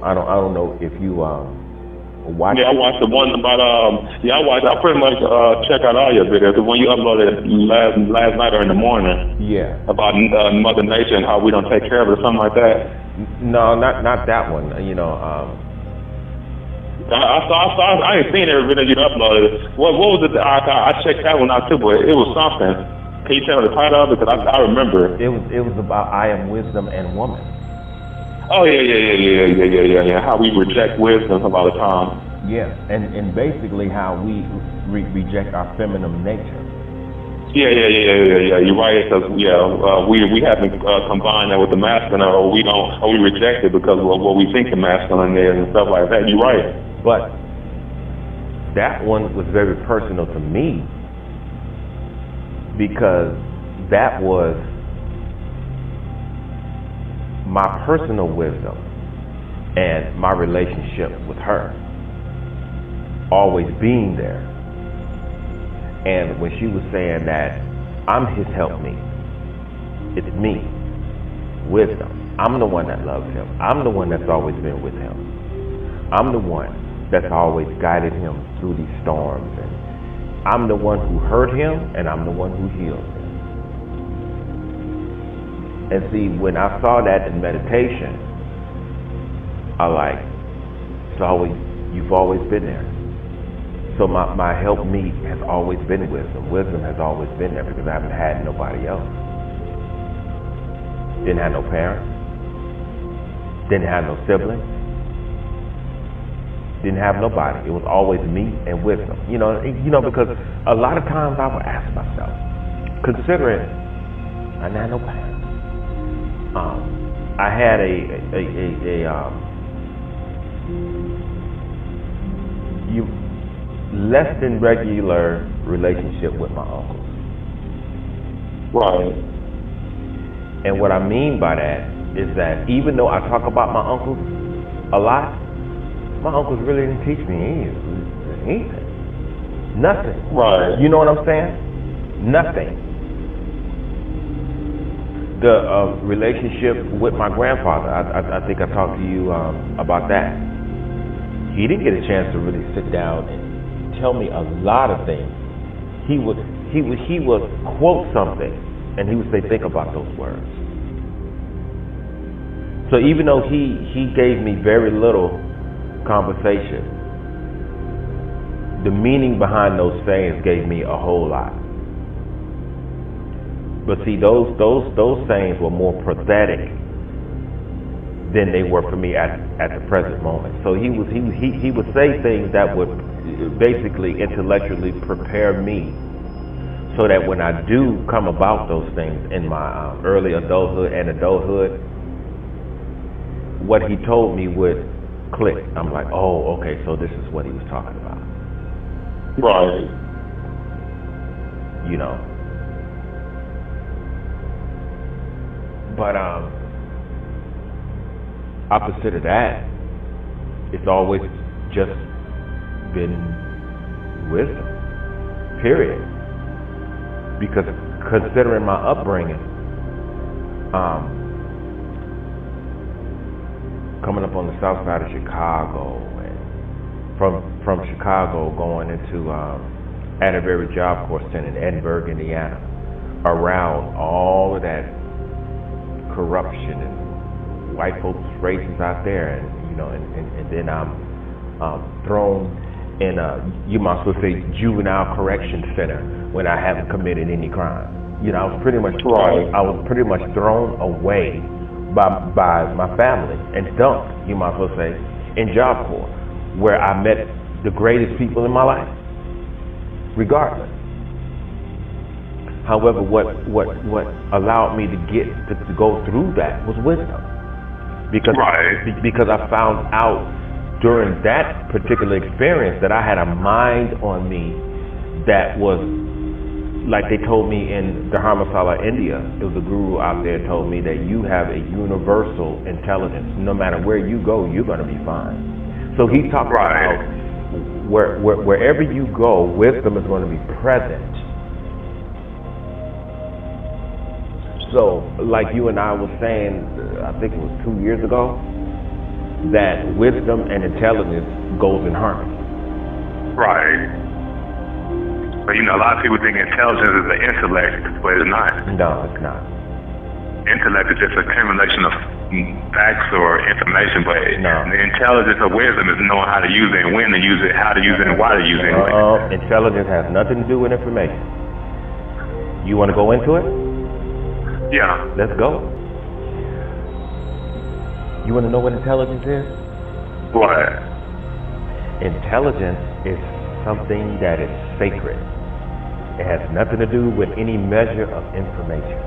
I don't know if you watch. Yeah, I watched the one about yeah, I watched. I pretty much check out all your videos. The one you uploaded last night or in the morning Yeah. about Mother Nature and how we don't take care of it or something like that. No, not that one. I ain't seen every video you uploaded. What was it? I checked that one out too, but it was something. Can you tell me the title of it? Because I remember. it was about I am wisdom and woman. Oh yeah. How we reject wisdom a lot of times. Yeah, and basically how we reject our feminine nature. Yeah. You're right. Because we haven't combined that with the masculine, or we don't, or we reject it because of what we think the masculine is and stuff like that. You're right. But that one was very personal to me because that was my personal wisdom and my relationship with her always being there. And when she was saying that I'm his helpmeet, it's me, wisdom. I'm the one that loves him. I'm the one that's always been with him. I'm the one that's always guided him through these storms. And I'm the one who hurt him, and I'm the one who healed him. And see, when I saw that in meditation, I like, you've always been there. So my helpmeet has always been wisdom. Wisdom has always been there because I haven't had nobody else. Didn't have no parents. Didn't have no siblings. Didn't have nobody. It was always me and wisdom. Because a lot of times I would ask myself, considering I didn't have no parents. I had less than regular relationship with my uncles. Right. And what I mean by that is that even though I talk about my uncles a lot, my uncles really didn't teach me anything. Nothing. Right. You know what I'm saying? Nothing. The relationship with my grandfather, I think I talked to you about that. He didn't get a chance to really sit down and tell me a lot of things. He would quote something and he would say, think about those words. So even though he gave me very little conversation, the meaning behind those sayings gave me a whole lot. But see, those sayings were more pathetic than they were for me at the present moment. So he would say things that would basically intellectually prepare me so that when I do come about those things in my early adulthood and adulthood, what he told me would click. I'm like, oh, okay, so this is what he was talking about. Right. But opposite of that, it's always just been wisdom, period. Because considering my upbringing, coming up on the south side of Chicago, and from Chicago going into Atterbury Job Corps Center in Edinburgh, Indiana, around all of that corruption and white folks races out there, and then I'm thrown in you might as well say juvenile correction center when I haven't committed any crime. I was pretty much thrown away by my family and dumped, you might as well say, in Job Corps, where I met the greatest people in my life, regardless. However, what allowed me to go through that was wisdom, because I found out during that particular experience that I had a mind on me that was like they told me in Dharmasala, India. It was a guru out there told me that you have a universal intelligence. No matter where you go, you're going to be fine. So he talked about wherever you go, wisdom is going to be present. So, like you and I was saying, I think it was 2 years ago, that wisdom and intelligence goes in harmony. Right. But a lot of people think intelligence is the intellect, but it's not. No, it's not. Intellect is just an accumulation of facts or information, but No. the intelligence of wisdom is knowing how to use it and when to use it, how to use it, and why to use it. Intelligence has nothing to do with information. You want to go into it? Yeah. Let's go. You want to know what intelligence is? What? Intelligence is something that is sacred. It has nothing to do with any measure of information.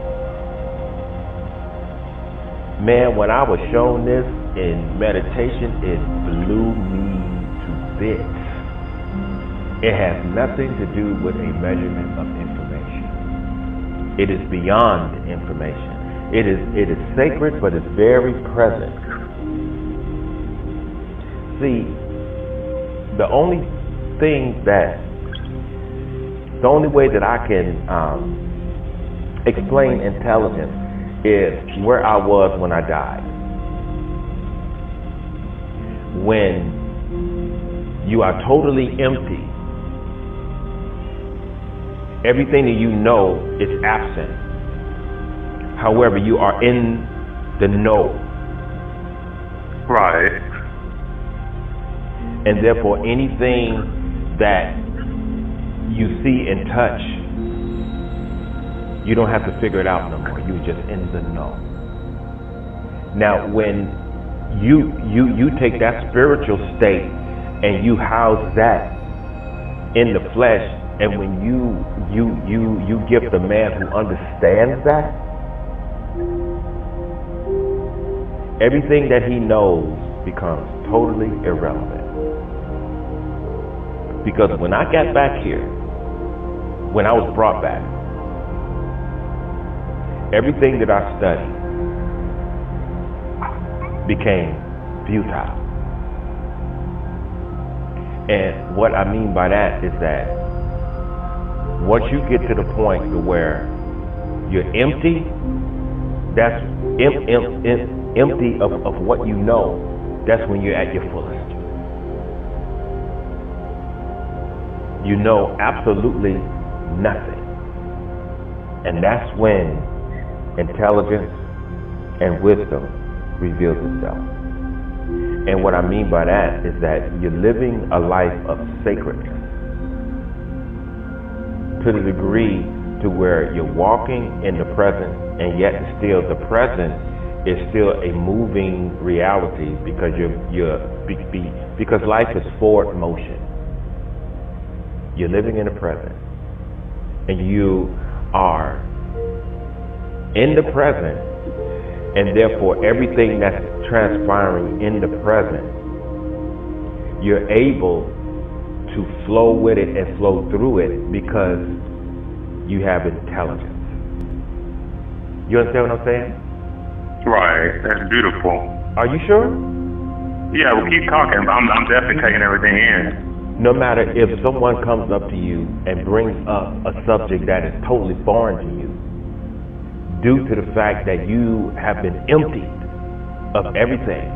Man, when I was shown this in meditation, it blew me to bits. It has nothing to do with a measurement of information. It is beyond information. It is sacred, but it's very present. See, the only way that I can explain intelligence is where I was when I died. When you are totally empty, everything that you know is absent. However, you are in the know. Right. And therefore, anything that you see and touch, you don't have to figure it out no more. You're just in the know. Now, when you take that spiritual state and you house that in the flesh, and when you give the man who understands that, everything that he knows becomes totally irrelevant. Because when I got back here, when I was brought back, everything that I studied became futile. And what I mean by that is that once you get to the point to where you're empty, that's empty of what you know, that's when you're at your fullest. You know absolutely nothing. And that's when intelligence and wisdom reveals itself. And what I mean by that is that you're living a life of sacredness to the degree to where you're walking in the present, and yet still the present is still a moving reality because because life is forward motion. You're living in the present, and you are in the present, and therefore everything that's transpiring in the present, you're able to flow with it and flow through it because you have intelligence. You understand what I'm saying? Right. That's beautiful. Are you sure? Yeah, well, keep talking. I'm definitely taking everything in. No matter if someone comes up to you and brings up a subject that is totally foreign to you, due to the fact that you have been emptied of everything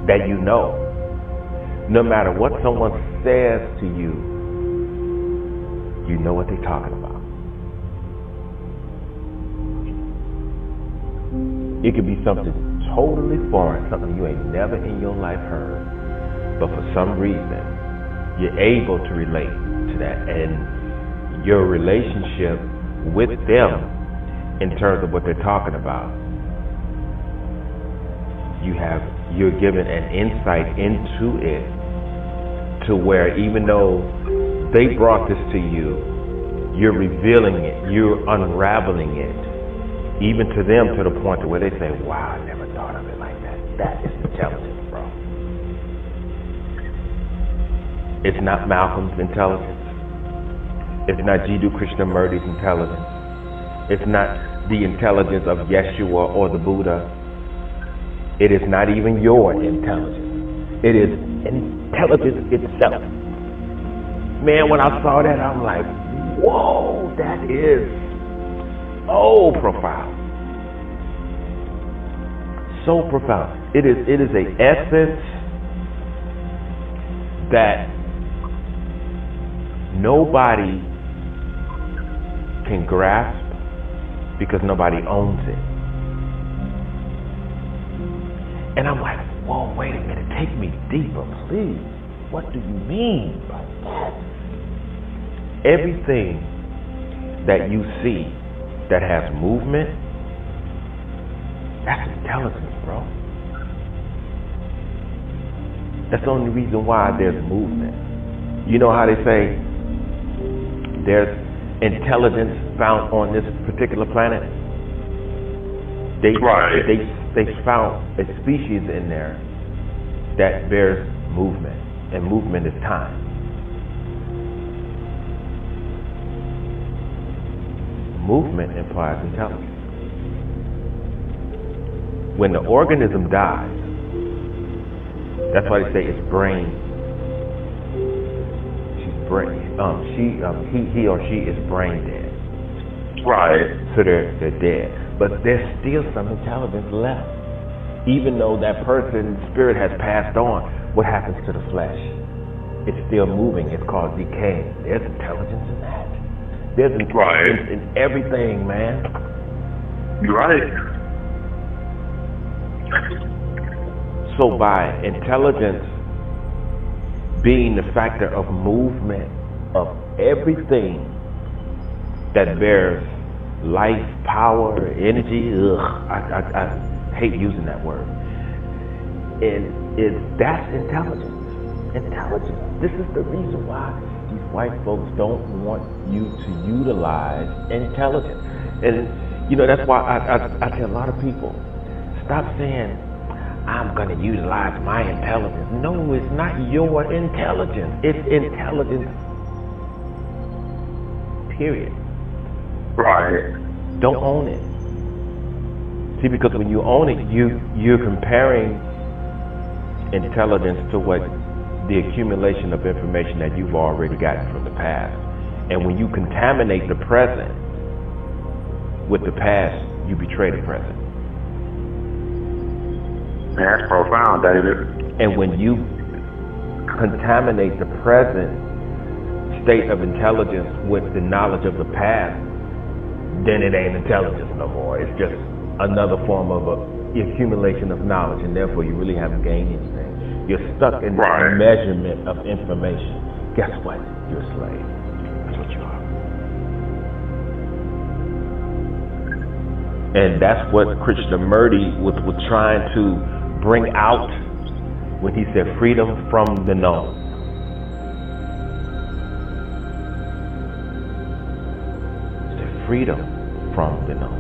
that you know, no matter what someone says to you, you know what they're talking about. It could be something totally foreign, something you ain't never in your life heard, but for some reason, you're able to relate to that, and your relationship with them in terms of what they're talking about, you're given an insight into it, to where even though they brought this to you, you're revealing it, you're unraveling it, even to them, to the point where they say, wow, I never thought of it like that. That is intelligence, bro. It's not Malcolm's intelligence. It's not Jiddu Krishnamurti's intelligence. It's not the intelligence of Yeshua or the Buddha. It is not even your intelligence. It is intelligence itself. Man, when I saw that, I'm like, whoa, that is so profound. so profound. It is a essence that nobody can grasp because nobody owns it. And I'm like, whoa, wait a minute, take me deeper, please. What do you mean by that? Everything that you see that has movement, that's intelligence, bro. That's the only reason why there's movement. You know how they say there's intelligence found on this particular planet? They found a species in there that bears movement, and movement is time. Movement implies intelligence. When the organism dies, that's why they say it's brain. He or she is brain dead. Right. So they're dead. But there's still some intelligence left. Even though that person's spirit has passed on, what happens to the flesh? It's still moving. It's called decay. There's intelligence in that. There's intelligence in everything, man. You're right. So by intelligence being the factor of movement of everything that bears life, power, energy, I hate using that word. And that's intelligence. Intelligence. This is the reason why these white folks don't want you to utilize intelligence. And you know, that's why I tell a lot of people, stop saying, I'm going to utilize my intelligence. No, it's not your intelligence. It's intelligence, period. Right. Don't own it. See, because when you own it, you're comparing intelligence to what the accumulation of information that you've already gotten from the past. And when you contaminate the present with the past, you betray the present. That's profound, David. And when you contaminate the present state of intelligence with the knowledge of the past, then it ain't intelligence no more. It's just another form of the accumulation of knowledge, and therefore you really haven't gained anything. You're stuck in the measurement of information. Guess what? You're a slave. That's what you are. And that's what Krishnamurti was trying to bring out when he said freedom from the known. He said freedom from the known.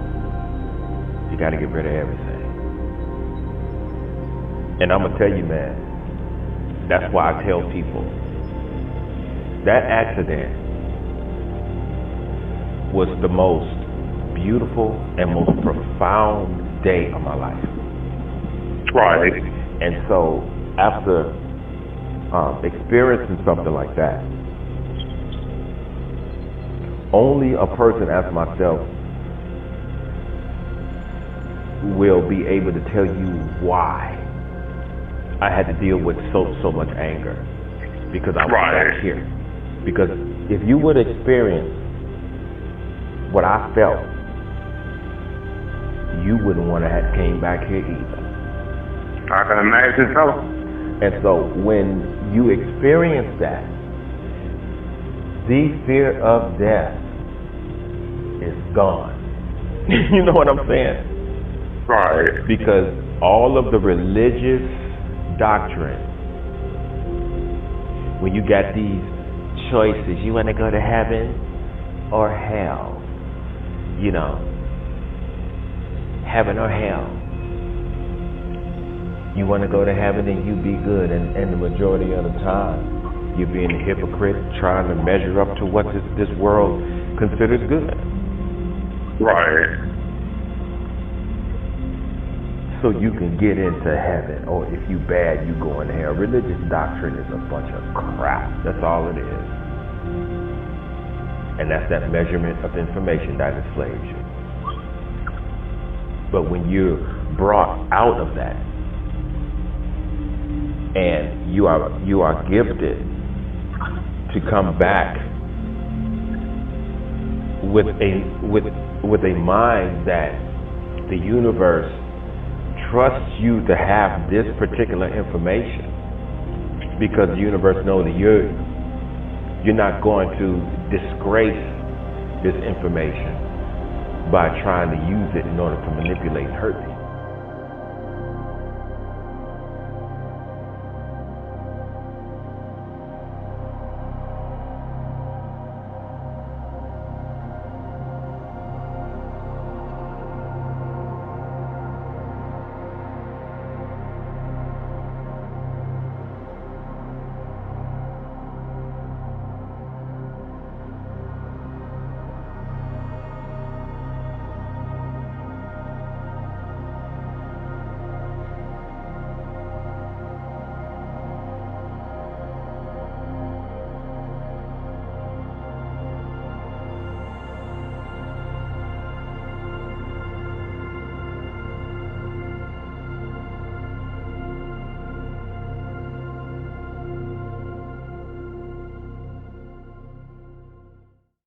You got to get rid of everything. And I'm going to tell you, man, that's why I tell people that accident was the most beautiful and most profound day of my life. Right. And so after experiencing something like that, only a person as myself will be able to tell you why I had to deal with so much anger, because I was back here. Because if you would experience what I felt, you wouldn't want to have came back here either. I can imagine so. And so when you experience that, the fear of death is gone. You know what I'm saying? Right. Because all of the religious doctrine, when you got these choices, you want to go to heaven or hell, you know, heaven or hell. You want to go to heaven and you be good, and the majority of the time you're being a hypocrite trying to measure up to what this world considers good. Right. So you can get into heaven, or if you bad, you go in hell. Religious doctrine is a bunch of crap. That's all it is. And that's that measurement of information that enslaves you. But when you're brought out of that. And you are gifted to come back with a mind that the universe trusts you to have this particular information, because the universe knows that you're not going to disgrace this information by trying to use it in order to manipulate and hurt people.